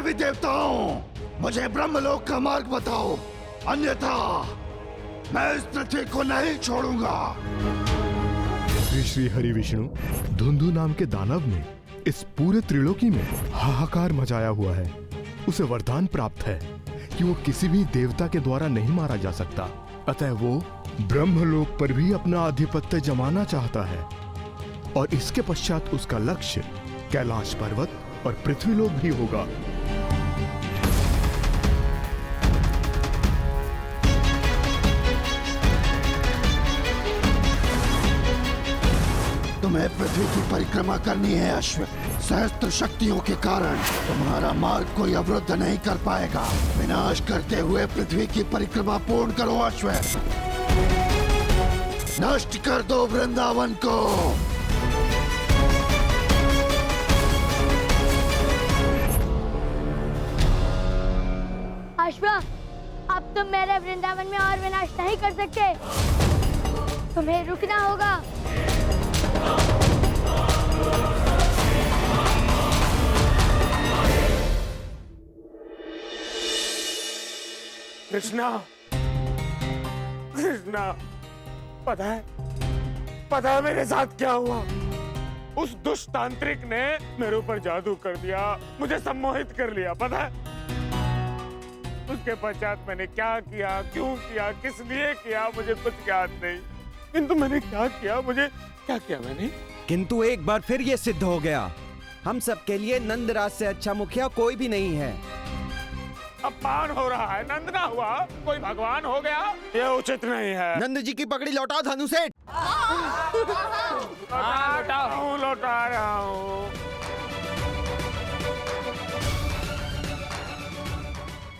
देवी देवताओं, मुझे ब्रह्मलोक का मार्ग बताओ, अन्यथा मैं इस पृथ्वी को नहीं छोड़ूंगा। श्री श्री हरि विष्णु, धुंधु नाम के दानव ने इस पूरे त्रिलोकी में हाहाकार मचाया हुआ है। उसे वरदान प्राप्त है कि वो किसी भी देवता के द्वारा नहीं मारा जा सकता, अतः वो ब्रह्मलोक पर भी अपना आधिपत्य जमाना चाहता है और इसके पश्चात उसका लक्ष्य कैलाश पर्वत और पृथ्वीलोक भी होगा। तुम्हें पृथ्वी की परिक्रमा करनी है अश्व। सहस्त्र शक्तियों के कारण तुम्हारा मार्ग कोई अवरुद्ध नहीं कर पाएगा। विनाश करते हुए पृथ्वी की परिक्रमा पूर्ण करो अश्व। नष्ट कर दो वृंदावन को। अश्व, अब तुम मेरे वृंदावन में और विनाश नहीं कर सकते। तुम्हें रुकना होगा। कृष्णा, कृष्णा, पता है मेरे साथ क्या हुआ? उस दुष्ट तांत्रिक ने मेरे ऊपर जादू कर दिया, मुझे सम्मोहित कर लिया। पता है उसके पश्चात मैंने क्या किया, क्यों किया, किस लिए किया, मुझे कुछ याद नहीं। किंतु मैंने क्या किया, मुझे क्या किया मैंने? किंतु एक बार फिर ये सिद्ध हो गया, हम सबके लिए नंदराज से अच्छा मुखिया कोई भी नहीं है। अपमान हो रहा है। नंद ना हुआ, कोई भगवान हो गया, ये उचित नहीं है। नंद जी की पगड़ी लौटाओ धनु सेठ। लौटा रहा हूँ।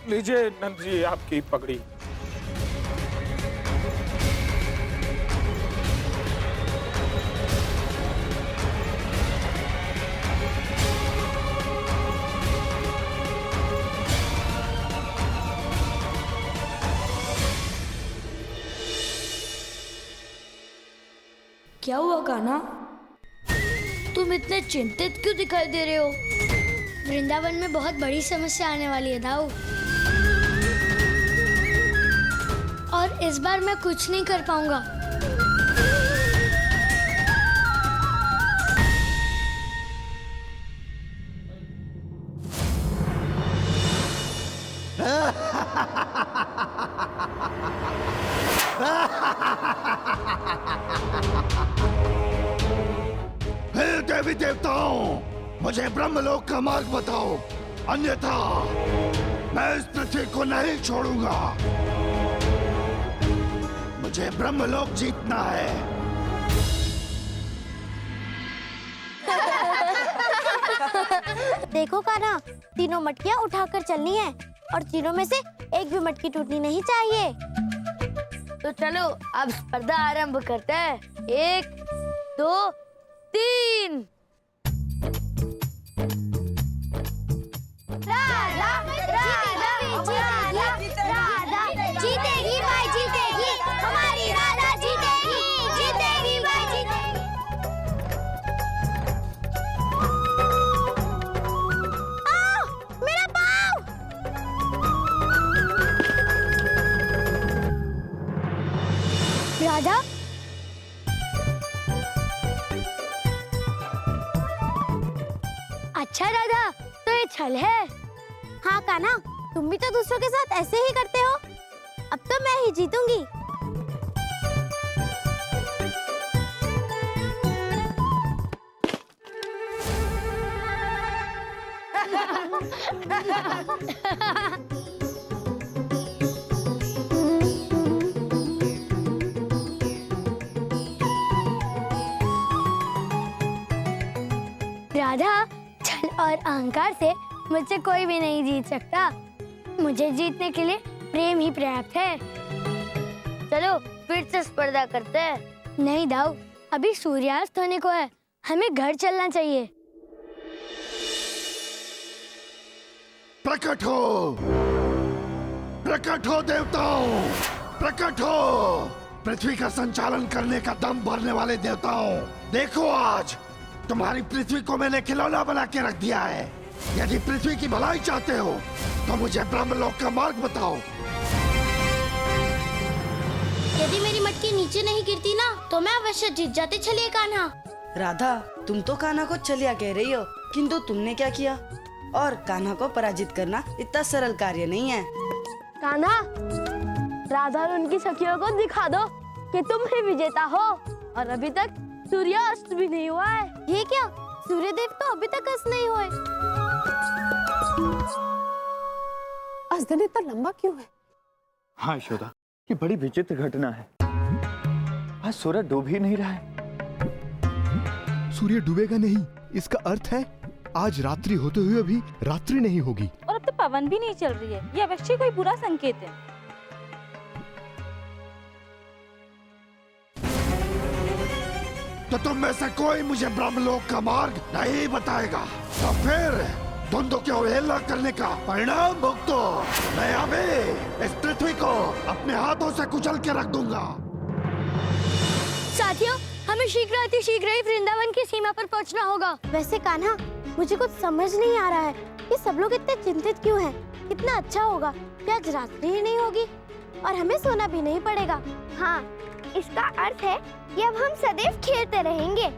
लीजिए नंद जी आपकी पगड़ी। क्या हुआ कान्हा? तुम इतने चिंतित क्यों दिखाई दे रहे हो? वृंदावन में बहुत बड़ी समस्या आने वाली है दाऊ, और इस बार मैं कुछ नहीं कर पाऊंगा। हे देवी देवताओं, मुझे ब्रह्मलोक का मार्ग बताओ, अन्यथा मैं इस पृथ्वी को नहीं छोड़ूंगा। मुझे ब्रह्मलोक जीतना है। देखो कान्हा, तीनों मटकियाँ उठाकर चलनी है और तीनों में से एक भी मटकी टूटनी नहीं चाहिए। तो चलो अब स्पर्धा आरंभ करते हैं। 1, 2, 3। राधा जीतेगी भाई, जीतेगी हमारी राधा, जीतेगी जीतेगी भाई, जीतेगी। मेरा पाँव। राधा, अच्छा राधा, तो ये छल है। हाँ कान्हा, तुम भी तो दूसरों के साथ ऐसे ही करते हो। अब तो मैं ही जीतूंगी। राधा, छल और अहंकार से मुझसे कोई भी नहीं जीत सकता। मुझे जीतने के लिए प्रेम ही पर्याप्त है। चलो फिर से स्पर्धा करते हैं। नहीं दाऊ, अभी सूर्यास्त होने को है, हमें घर चलना चाहिए। प्रकट हो, प्रकट हो देवताओं, प्रकट हो। पृथ्वी का संचालन करने का दम भरने वाले देवताओं, देखो आज तुम्हारी पृथ्वी को मैंने खिलौना बना के रख दिया है। यदि पृथ्वी की भलाई चाहते हो तो मुझे ब्रह्मलोक का मार्ग बताओ। यदि मेरी मटकी नीचे नहीं गिरती ना तो मैं अवश्य जीत जाते छलिए कान्हा। राधा, तुम तो कान्हा को छलिया कह रही हो, किंतु तुमने क्या किया? और कान्हा को पराजित करना इतना सरल कार्य नहीं है। कान्हा, राधा और उनकी सखियों को दिखा दो कि तुम ही विजेता हो। और अभी तक सूर्यास्त भी नहीं हुआ है। ये क्या? सूर्यदेव तो अभी तक अस्त नहीं हुए। आज दिन इतना लंबा क्यों है? हाँ यशोदा, ये बड़ी विचित्र घटना है। आज सूरज डूब ही नहीं रहा है। सूर्य डूबेगा नहीं, इसका अर्थ है आज रात्रि होते हुए भी रात्रि नहीं होगी। और अब तो पवन भी नहीं चल रही है। ये अवश्य कोई बुरा संकेत है। तो तुम में से कोई मुझे ब्रह्मलोक का मार्ग नहीं बताएगा तो फिर धुंधु की अवहेलना करने का परिणाम भुगतो। मैं अभी इस पृथ्वी को अपने हाथों से कुचल के रख दूंगा। साथियों, हमें शीघ्र अति शीघ्र ही वृंदावन की सीमा पर पहुंचना होगा। वैसे कान्हा, मुझे कुछ समझ नहीं आ रहा है, ये सब लोग इतने चिंतित क्यों हैं? कितना अच्छा होगा कि आज रात्रि ही नहीं होगी और हमें सोना भी नहीं पड़ेगा। हाँ, इसका अर्थ है कि अब हम सदैव खेलते रहेंगे।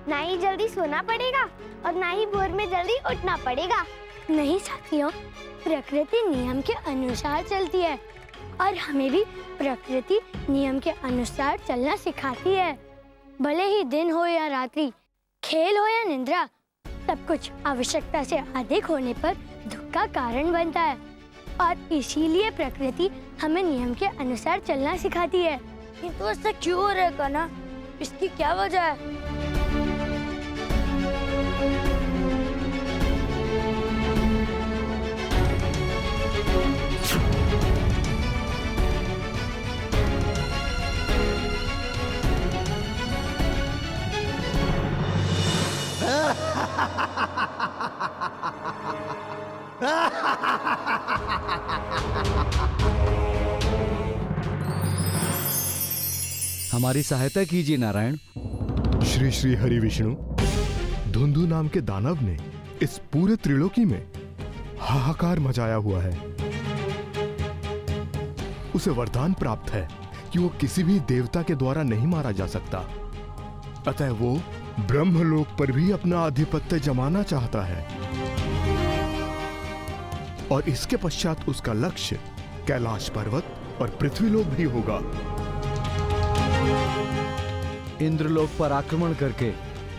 ना ही जल्दी सोना पड़ेगा और ना ही भोर में जल्दी उठना पड़ेगा। नहीं साथियों, प्रकृति नियम के अनुसार चलती है और हमें भी प्रकृति नियम के अनुसार चलना सिखाती है। भले ही दिन हो या रात्रि, खेल हो या निद्रा, सब कुछ आवश्यकता से अधिक होने पर दुख का कारण बनता है। और इसीलिए प्रकृति हमें नियम के अनुसार चलना सिखाती है। किंतु ऐसा क्यों हो रहा है कान्हा? इसकी क्या वजह है? हमारी सहायता कीजिए नारायण। श्री श्री हरि विष्णु, धुंधु नाम के दानव ने इस पूरे त्रिलोकी में हाहाकार मचाया हुआ है। उसे वरदान प्राप्त है कि वो किसी भी देवता के द्वारा नहीं मारा जा सकता। अतः वो ब्रह्मलोक पर भी अपना आधिपत्य जमाना चाहता है और इसके पश्चात उसका लक्ष्य कैलाश पर्वत और पृथ्वीलोक भी होगा। इंद्रलोक पर आक्रमण करके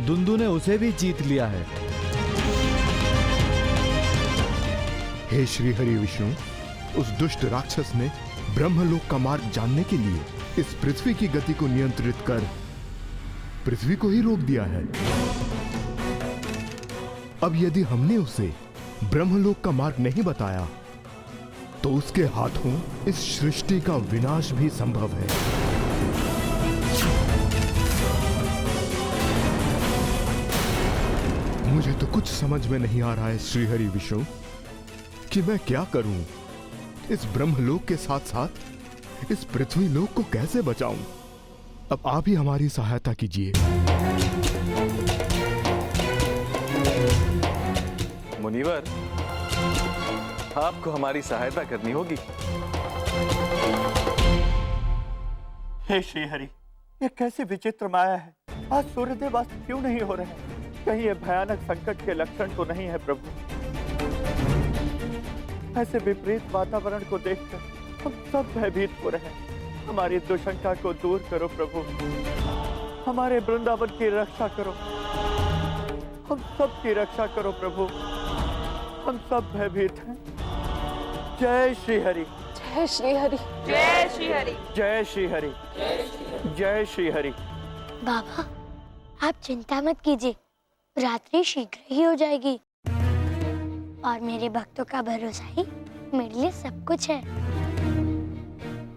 धुंधु ने उसे भी जीत लिया है। हे श्री हरि विष्णु, उस दुष्ट राक्षस ने ब्रह्मलोक का मार्ग जानने के लिए इस पृथ्वी की गति को नियंत्रित कर पृथ्वी को ही रोक दिया है। अब यदि हमने उसे ब्रह्मलोक का मार्ग नहीं बताया तो उसके हाथों इस सृष्टि का विनाश भी संभव है। मुझे तो कुछ समझ में नहीं आ रहा है श्री हरि विष्णु कि मैं क्या करूं। इस ब्रह्मलोक के साथ साथ इस पृथ्वी लोक को कैसे बचाऊं। अब आप ही हमारी सहायता कीजिए। मुनिवर, आपको हमारी सहायता करनी होगी। हे श्री हरि, ये कैसे विचित्र माया है। आज सूर्यदेव अस्त क्यों नहीं हो रहे? कहीं ये भयानक संकट के लक्षण तो नहीं है प्रभु? ऐसे विपरीत वातावरण को देखकर हम सब भयभीत हो रहे हैं। हमारी दुशंका को दूर करो प्रभु। हमारे वृंदावन की रक्षा करो। हम सब की रक्षा करो प्रभु। हम सब भयभीत हैं। जय श्री हरि। जय श्री हरि। जय श्री हरि। जय श्री हरि। जय श्री हरि। बाबा, आप चिंता मत कीजिए, रात्रि शीघ्र ही हो जाएगी और मेरे भक्तों का भरोसा ही मेरे लिए सब कुछ है।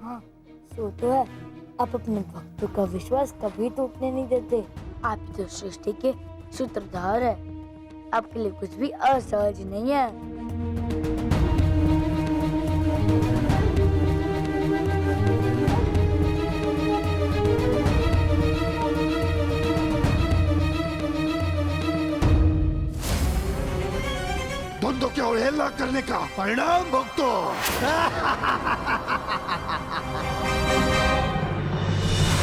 हाँ, सो तो है। आप अपने भक्तों का विश्वास कभी टूटने नहीं देते। आप तो सृष्टि के सूत्रधार है। आपके लिए कुछ भी असहज नहीं है। धुंधों की अवहेलना करने का परिणाम भुगतो।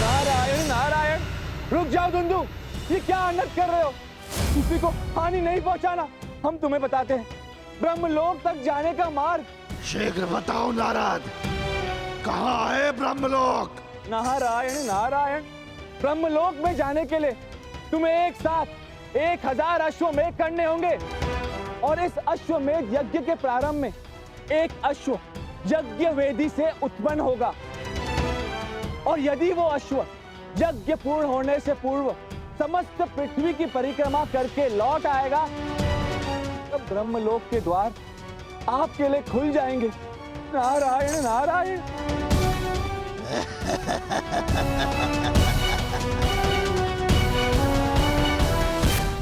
नारायण नारायण, रुक जाओ धुंधु, ये क्या अनर्थ कर रहे हो? किसी को हानि नहीं पहुंचाना। हम तुम्हें बताते हैं ब्रह्मलोक तक जाने का मार्ग। शीघ्र बताओ नारद, कहाँ है ब्रह्मलोक? नारायण नारायण, ब्रह्मलोक में जाने के लिए तुम्हें एक साथ 1000 अश्वमेध करने होंगे और इस अश्वमेध यज्ञ के प्रारंभ में एक अश्व यज्ञ वेदी से उत्पन्न होगा और यदि वो अश्व यज्ञ पूर्ण होने से पूर्व समस्त पृथ्वी की परिक्रमा करके लौट आएगा तब ब्रह्मलोक के द्वार आपके लिए खुल जाएंगे। नारायण नारायण।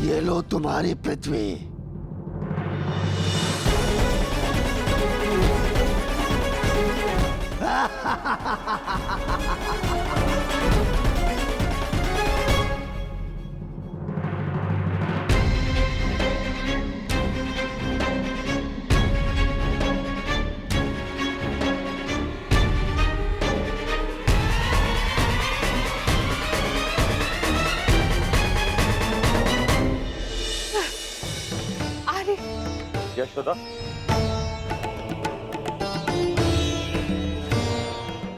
ये लो तुम्हारी पृथ्वी। यशोदा,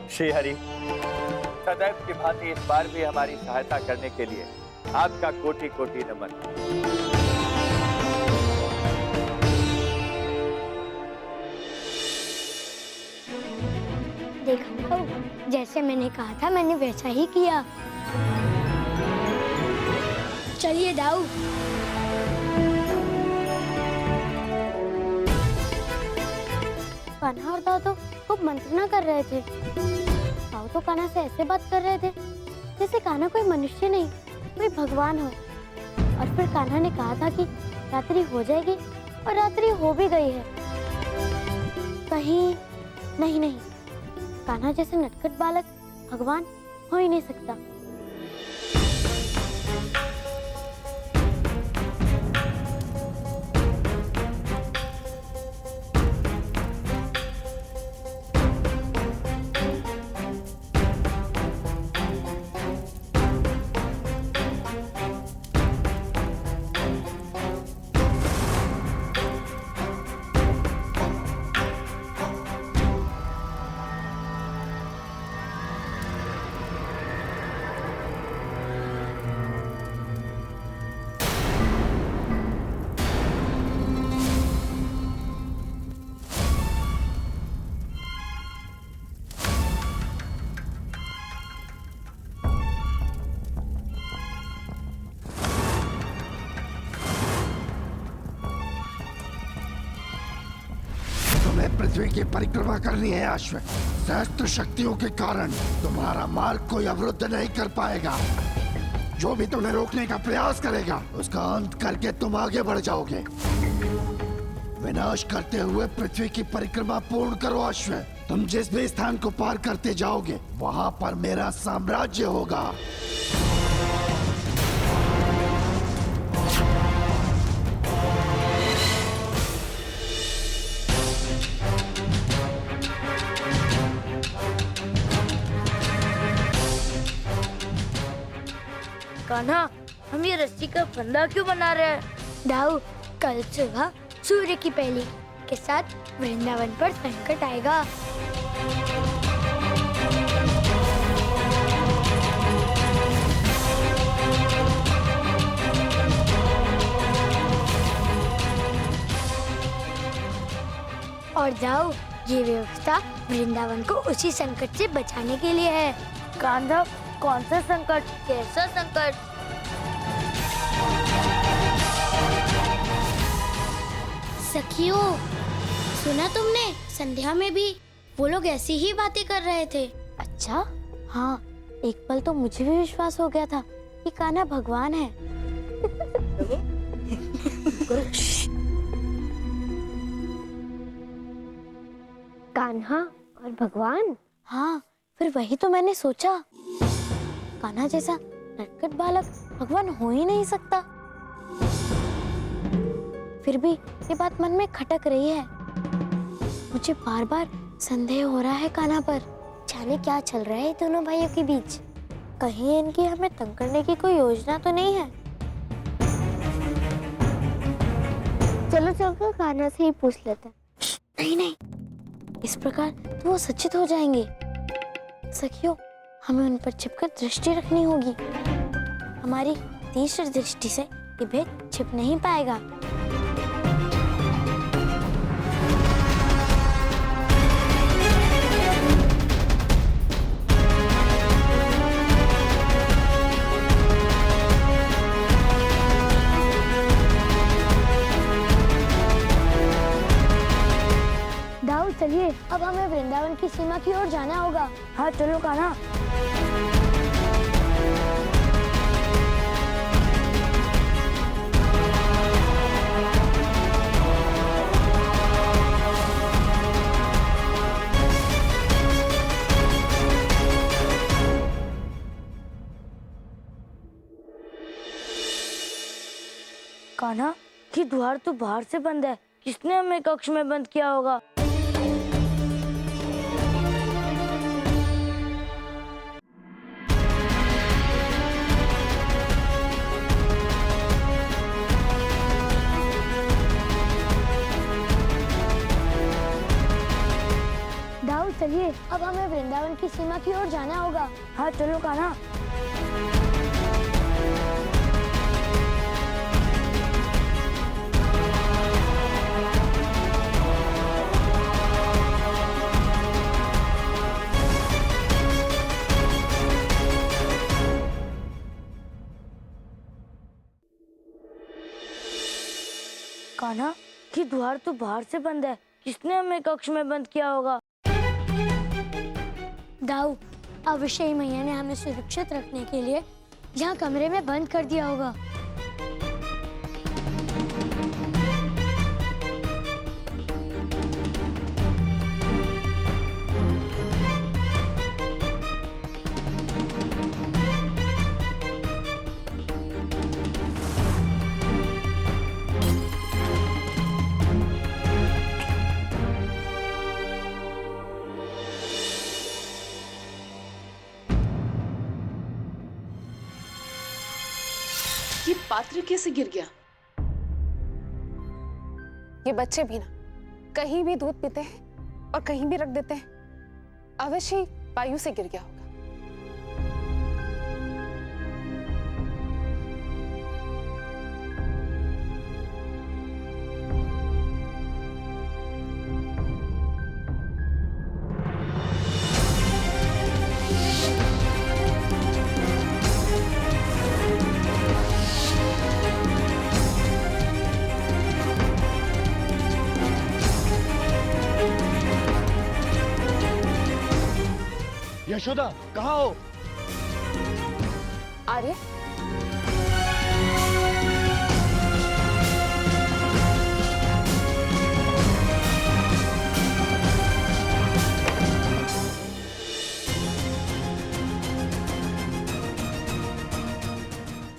श्री हरि, सदैव की भांति इस बार भी हमारी सहायता करने के लिए आपका कोटि कोटि नमन। देखो, जैसे मैंने कहा था मैंने वैसा ही किया। चलिए दाऊ। कान्हा और दाऊ तो खूब मंत्रणा कर रहे थे। दाऊ तो कान्हा से ऐसे बात कर रहे थे जैसे कान्हा कोई मनुष्य नहीं कोई भगवान हो। और फिर कान्हा ने कहा था कि रात्रि हो जाएगी और रात्रि हो भी गई है। कहीं नहीं, कान्हा जैसे नटखट बालक भगवान हो ही नहीं सकता। पृथ्वी की परिक्रमा करनी है अश्व। सहस्त्र शक्तियों के कारण तुम्हारा मार्ग कोई अवरुद्ध नहीं कर पाएगा। जो भी तुम्हें रोकने का प्रयास करेगा उसका अंत करके तुम आगे बढ़ जाओगे। विनाश करते हुए पृथ्वी की परिक्रमा पूर्ण करो अश्व। तुम जिस भी स्थान को पार करते जाओगे वहां पर मेरा साम्राज्य होगा। कान्हा, हम ये रस्सी का फंदा क्यों बना रहे हैं? दाऊ, कल सुबह सूर्य की पहली के साथ वृंदावन पर संकट आएगा। और जाओ, ये व्यवस्था वृंदावन को उसी संकट से बचाने के लिए है। कान्हा, कौन सा संकट? कैसा संकट? सखियों, सुना तुमने? संध्या में भी वो लोग ऐसी ही बातें कर रहे थे। अच्छा, हाँ, एक पल तो मुझे भी विश्वास हो गया था कि कान्हा भगवान है। कान्हा और भगवान? हाँ, फिर वही तो मैंने सोचा। कान्हा जैसा नटखट बालक भगवान हो ही नहीं सकता। फिर भी ये बात मन में खटक रही है। मुझे बार बार संदेह हो रहा है कान्हा पर। जाने क्या चल रहा है दोनों भाइयों के बीच। कहीं इनकी हमें तंग करने की कोई योजना तो नहीं है। चलो चलकर कान्हा से ही पूछ लेते हैं। नहीं नहीं, इस प्रकार तो वो सचेत हो जाएंगे। सखियों, हमें उन पर छिपकर दृष्टि रखनी होगी। हमारी तीसरी दृष्टि से ये भेद छिप नहीं पाएगा। दाऊ, चलिए, अब हमें वृंदावन की सीमा की ओर जाना होगा। हाँ चलो कान्हा। कान्हा, कि द्वार तो बाहर से बंद है। किसने हमें कक्ष में बंद किया होगा? दाऊ, चलिए, अब हमें वृंदावन की सीमा की ओर जाना होगा। हाँ चलो कान्हा। कान्हा, कि द्वार तो बाहर से बंद है। किसने हमें कक्ष में बंद किया होगा? दाऊ, अवश्य मैया ने हमें सुरक्षित रखने के लिए यहाँ कमरे में बंद कर दिया होगा। ये पात्र कैसे गिर गया? ये बच्चे भी ना कहीं भी दूध पीते हैं और कहीं भी रख देते हैं। अवश्य ही वायु से गिर गया होगा। यशोदा, कहाँ हो? आर्य,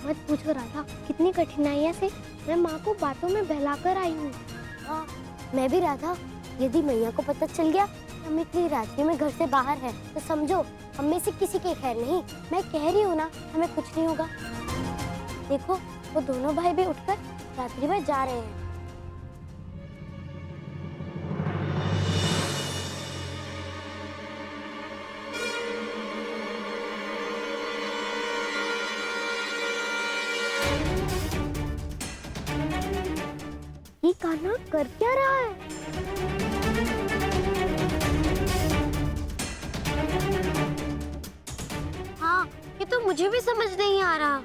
मत पूछो राधा, कितनी कठिनाइयों से मैं माँ को बातों में बहलाकर आई हूँ। हाँ, मैं भी राधा। यदि मैया को पता चल गया हम इतनी रात्रि में घर से बाहर हैं, तो समझो हम में से किसी के खैर नहीं। मैं कह रही हूँ ना, हमें कुछ नहीं होगा। देखो, वो दोनों भाई भी उठकर रात्रि में जा रहे हैं। ये कान्हा कर क्या रहा है? हाँ, ये तो मुझे भी समझ नहीं आ रहा।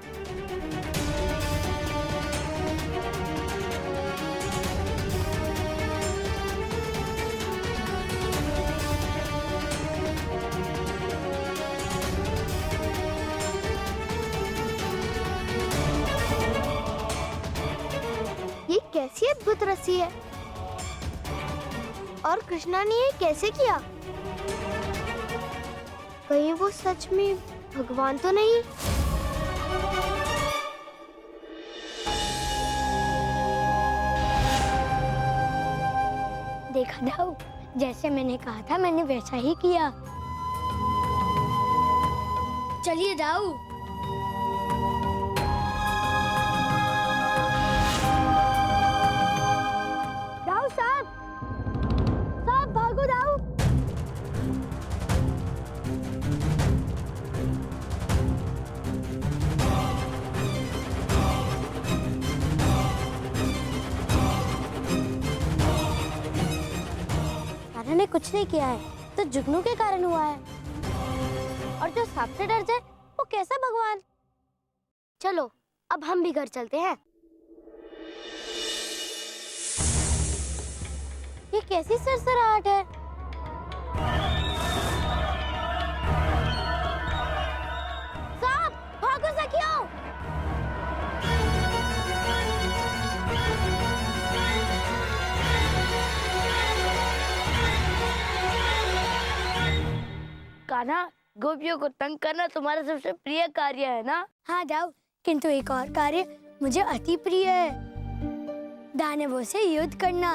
ये कैसी अद्भुत रस्सी है? और कृष्णा ने ये कैसे किया? कहीं वो सच में भगवान तो नहीं? देखा दाऊ, जैसे मैंने कहा था मैंने वैसा ही किया। चलिए दाऊ। दाऊ साहब, साहब भागो दाऊ। कान्हा ने कुछ नहीं किया है, तो जुगनू के कारण हुआ है। और जो सांप से डर जाए वो कैसा भगवान। चलो अब हम भी घर चलते हैं। ये कैसी सरसराहट है। सांप, भागो सखियों। कान्हा, गोपियों को तंग करना तुम्हारा सबसे प्रिय कार्य है ना? हाँ दाऊ, किंतु एक और कार्य मुझे अति प्रिय है। दानवों से युद्ध करना।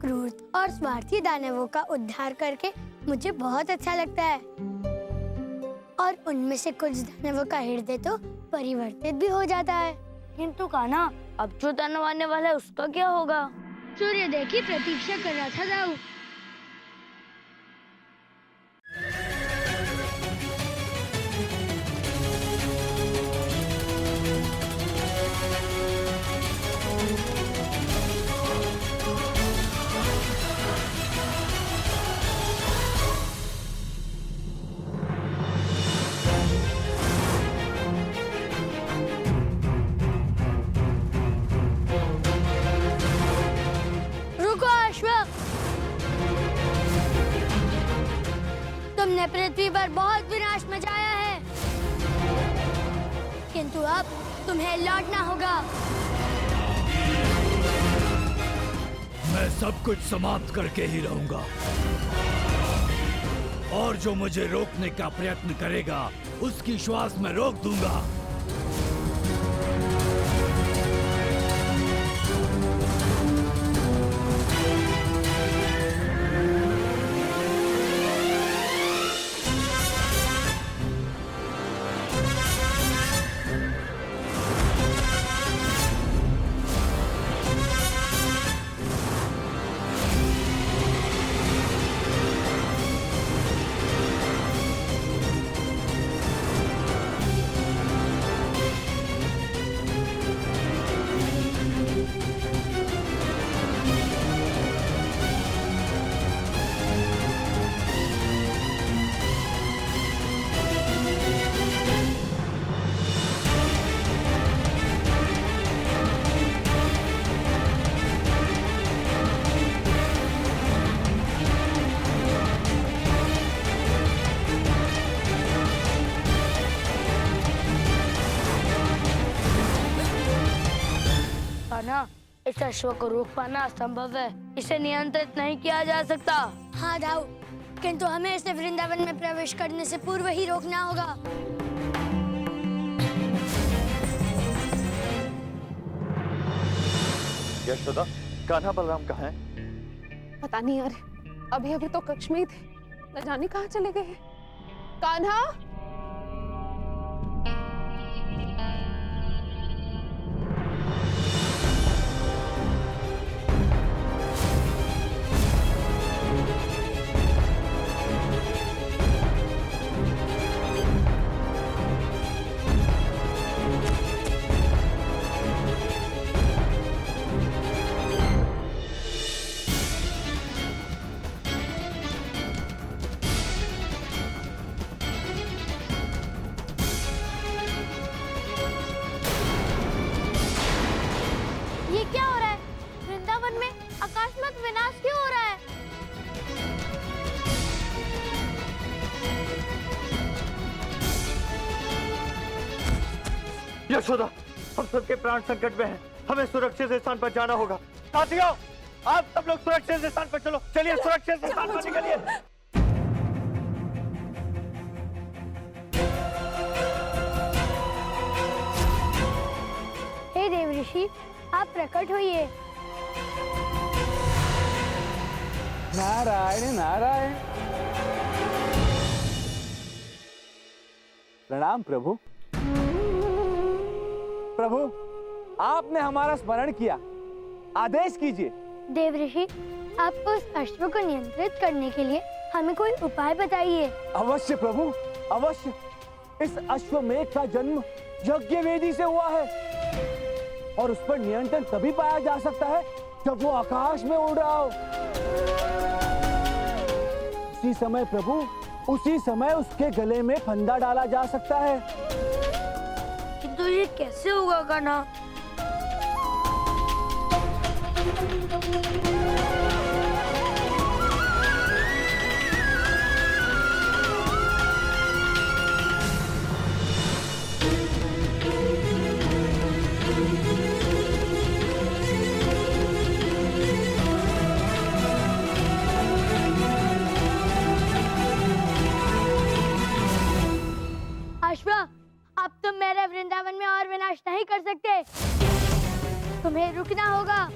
क्रूर और स्वार्थी दानवों का उद्धार करके मुझे बहुत अच्छा लगता है। और उनमें से कुछ दानवों का हृदय तो परिवर्तित भी हो जाता है। किंतु कान्हा, अब जो दानव आने वाला है उसका क्या होगा? सूर्योदय की प्रतीक्षा कर रहा था दाऊ। तुमने पृथ्वी पर बहुत विनाश मचाया है, किंतु अब तुम्हें लौटना होगा। मैं सब कुछ समाप्त करके ही रहूंगा, और जो मुझे रोकने का प्रयत्न करेगा उसकी श्वास मैं रोक दूंगा। इस अश्व को रोक पाना असंभव है। इसे नियंत्रित नहीं किया जा सकता। हाँ दाऊ, किंतु हमें इसे वृंदावन में प्रवेश करने से पूर्व ही रोकना होगा। यशोदा, कान्हा बलराम कहाँ हैं? पता नहीं यार, अभी अभी तो कक्ष में ही थे, न जाने कहाँ चले गए हैं। कान्हा, यशोदा, हम सबके प्राण संकट में हैं। हमें सुरक्षित स्थान पर जाना होगा। साथियों, आप सब लोग सुरक्षित स्थान पर चलो। चलिए, सुरक्षित स्थान पर निकलिए। हे देव ऋषि, आप प्रकट होइए। नारायण नारायण। प्रणाम प्रभु। प्रभु, आपने हमारा स्मरण किया, आदेश कीजिए। देव ऋषि, आप उस अश्व को नियंत्रित करने के लिए हमें कोई उपाय बताइए। अवश्य प्रभु, अवश्य। इस अश्वमेध का जन्म यज्ञ वेदी से हुआ है और उस पर नियंत्रण तभी पाया जा सकता है जब वो आकाश में उड़ रहा हो। उसी समय प्रभु, उसी समय उसके गले में फंदा डाला जा सकता है। किंतु ये कैसे होगा कान्हा? अब तुम मेरे वृंदावन में और विनाश नहीं कर सकते। तुम्हें रुकना होगा।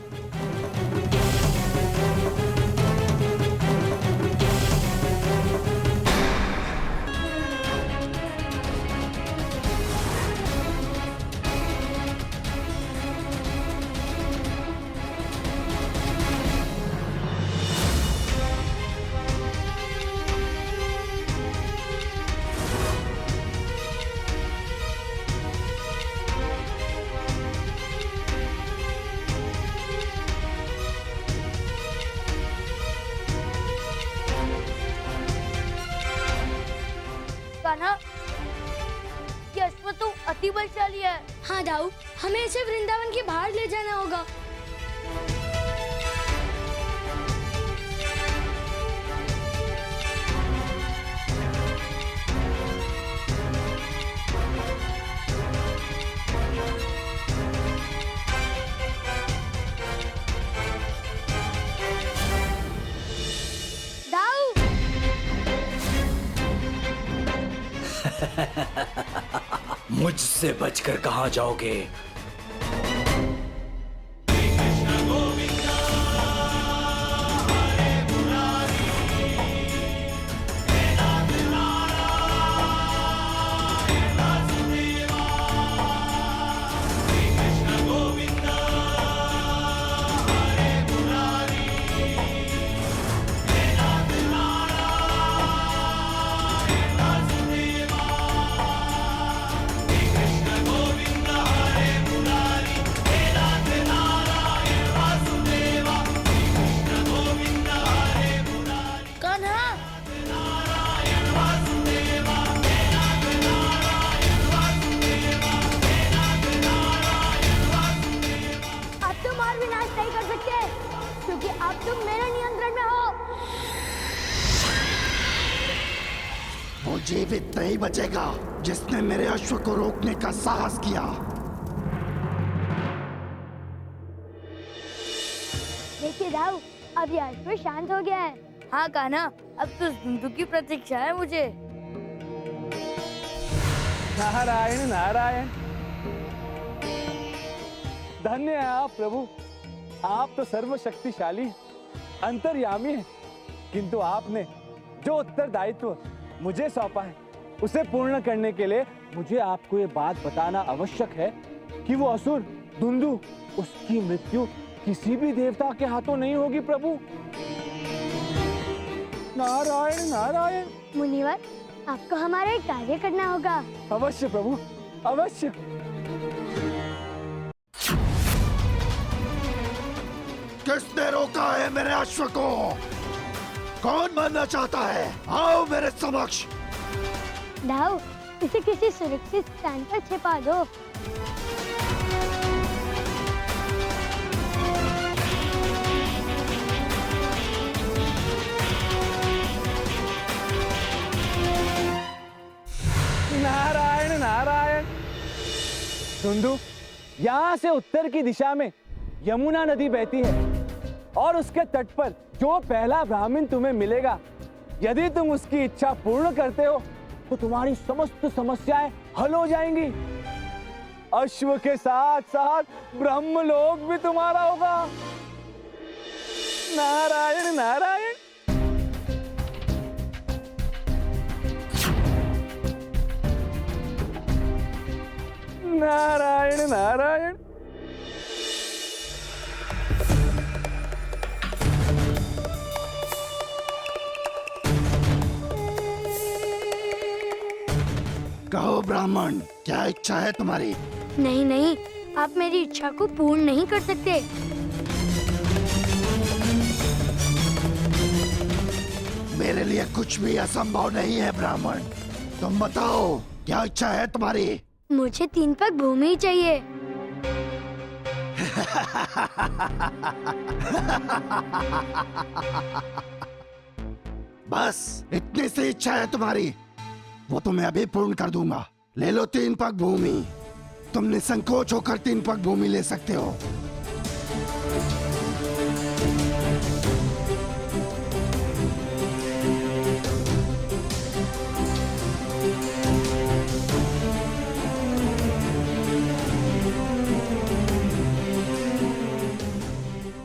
कान्हा, ये अश्व तो अति बलशाली है। हाँ दाऊ, हमें इसे वृंदावन के बाहर ले जाना होगा। मुझसे बचकर कहां जाओगे? जीवित नहीं बचेगा जिसने मेरे अश्व को रोकने का साहस किया। देखिए दाऊ, अब ये अश्व शांत हो गया है। हाँ कान्हा, अब तो धुंधु की प्रतीक्षा है मुझे। नारायण नारायण। धन्य है आप प्रभु, आप तो सर्वशक्तिशाली हैं, अंतर्यामी हैं, किंतु आपने जो उत्तरदायित्व मुझे सौंपा है उसे पूर्ण करने के लिए मुझे आपको ये बात बताना आवश्यक है कि वो असुर धुंधु, उसकी मृत्यु किसी भी देवता के हाथों नहीं होगी प्रभु। नारायण नारायण। मुनिवर, आपको हमारा एक कार्य करना होगा। अवश्य प्रभु, अवश्य। किसने रोका है मेरे अश्व को? कौन मरना चाहता है? आओ मेरे समक्ष। दाऊ, इसे किसी सुरक्षित स्थान पर छिपा दो। नारायण नारायण। धुंधु, यहाँ से उत्तर की दिशा में यमुना नदी बहती है और उसके तट पर जो पहला ब्राह्मण तुम्हें मिलेगा, यदि तुम उसकी इच्छा पूर्ण करते हो तो तुम्हारी समस्त समस्याएं हल हो जाएंगी। अश्व के साथ साथ ब्रह्मलोक भी तुम्हारा होगा। नारायण नारायण। नारायण नारायण। कहो ब्राह्मण, क्या इच्छा है तुम्हारी? नहीं नहीं, आप मेरी इच्छा को पूर्ण नहीं कर सकते। मेरे लिए कुछ भी असंभव नहीं है ब्राह्मण। तुम बताओ, क्या इच्छा है तुम्हारी? मुझे 3 पग भूमि चाहिए। बस इतनी सी इच्छा है तुम्हारी? वो तो मैं अभी पूर्ण कर दूंगा। ले लो 3 पग भूमि। तुम निसंकोच होकर 3 पग भूमि ले सकते हो।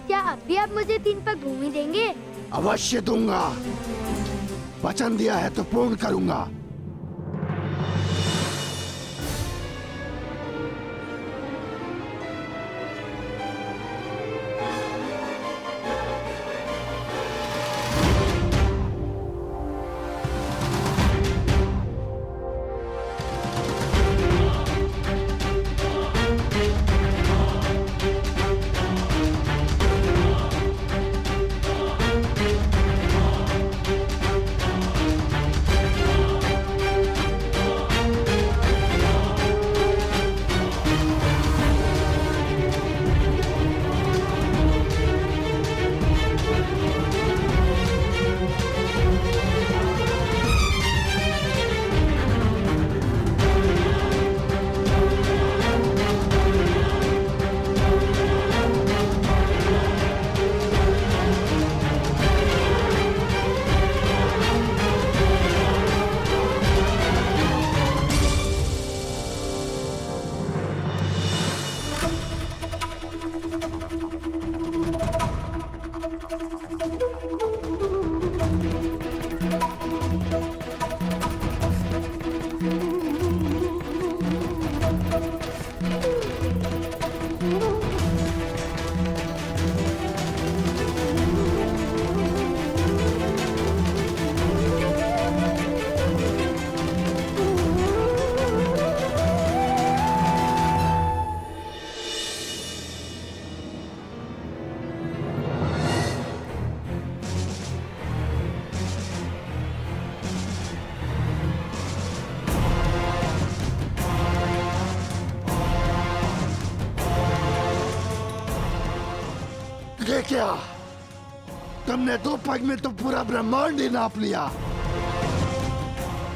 क्या अभी आप मुझे 3 पग भूमि देंगे? अवश्य दूंगा। वचन दिया है तो पूर्ण करूंगा। ये क्या? तुमने 2 पग में तो पूरा ब्रह्मांड ही नाप लिया।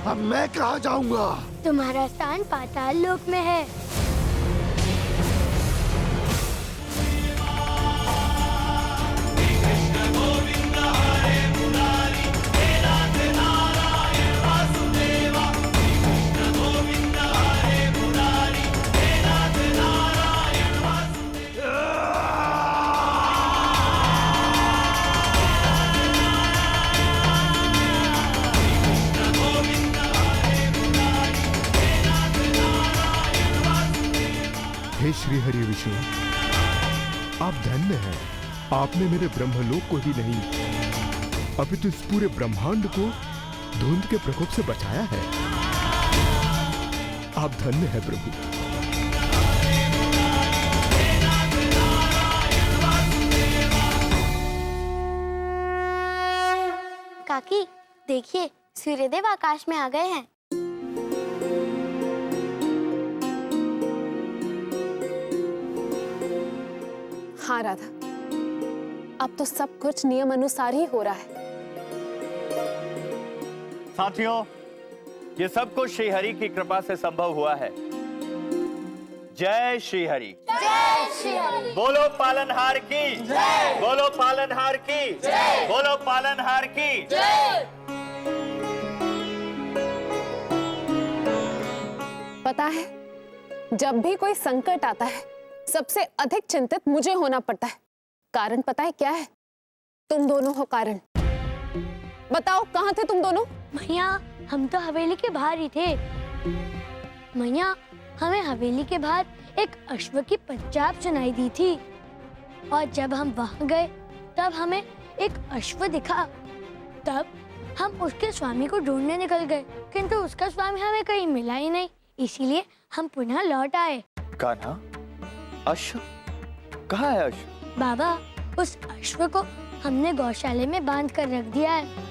अब मैं कहाँ जाऊंगा? तुम्हारा स्थान पाताल लोक में है। हे श्री हरि विष्णु, आप धन्य हैं। आपने मेरे ब्रह्मलोक को ही नहीं, अभी तो इस पूरे ब्रह्मांड को धुंध के प्रकोप से बचाया है। आप धन्य हैं प्रभु। काकी देखिए, सूर्यदेव आकाश में आ गए हैं। हाँ राधा, अब तो सब कुछ नियम अनुसार ही हो रहा है। साथियों, ये सब कुछ श्री हरि की कृपा से संभव हुआ है। जय श्री हरि। जय श्री हरि। बोलो पालनहार की जय। बोलो पालनहार की जय। बोलो पालनहार की जय। पता है, जब भी कोई संकट आता है सबसे अधिक चिंतित मुझे होना पड़ता है। कारण पता है क्या है? तुम दोनों हो कारण। बताओ कहाँ थे तुम दोनों? मैया, हम तो हवेली के बाहर ही थे। मैया, हमें हवेली के बाहर एक अश्व की पंचाब सुनाई दी थी और जब हम वहां गए तब हमें एक अश्व दिखा। तब हम उसके स्वामी को ढूंढने निकल गए, किंतु उसका स्वामी हमें कहीं मिला ही नहीं, इसीलिए हम पुनः लौट आए। कान्हा, अश्व कहाँ है? अश्व बाबा, उस अश्व को हमने गौशाले में बांध कर रख दिया है।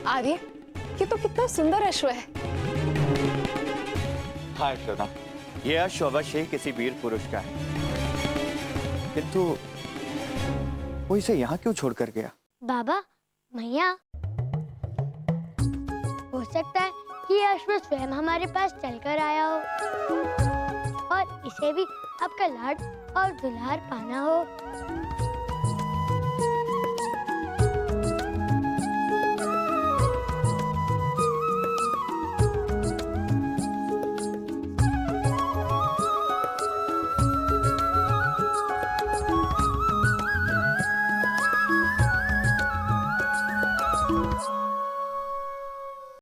आर्य, ये तो कितना सुंदर अश्व है। हाँ यशोदा, ये अश्व अवश्य ही किसी वीर पुरुष का है, किंतु वो इसे यहाँ क्यों छोड़कर गया? बाबा, मैया, हो सकता है कि ये अश्व स्वयं हमारे पास चलकर आया हो और इसे भी आपका लाड और दुलार पाना हो।